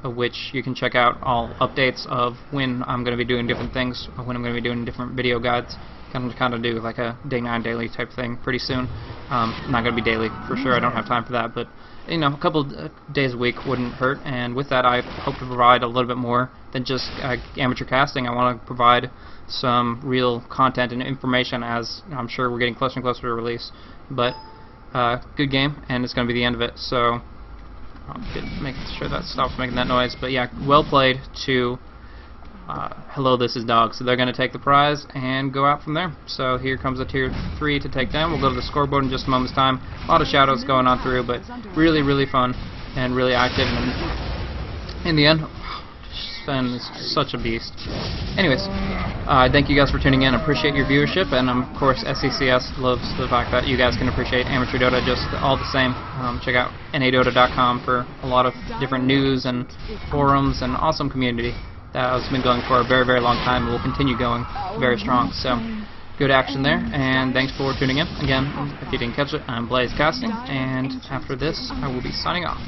which you can check out all updates of when I'm going to be doing different things, or when I'm going to be doing different video guides. Kind of do like a day 9 daily type thing pretty soon. Not going to be daily for sure. I don't have time for that, but you know, a couple days a week wouldn't hurt. And with that, I hope to provide a little bit more than just amateur casting. I want to provide some real content and information, as I'm sure we're getting closer and closer to release. But good game, and it's going to be the end of it. So I'll make sure that stops making that noise. But yeah, well played to Hello This Is Dog. So they're going to take the prize and go out from there. So here comes a tier 3 to take down. We'll go to the scoreboard in just a moment's time. A lot of shoutouts going on through, but really fun and really active. And in the end, Sven is such a beast. Anyways, thank you guys for tuning in. I appreciate your viewership, and of course SECS loves the fact that you guys can appreciate amateur Dota just all the same. Check out nadota.com for a lot of different news and forums and awesome community that has been going for a very long time and will continue going very strong. So good action there, and thanks for tuning in. Again, if you didn't catch it, I'm BlazeCasting, and after this I will be signing off.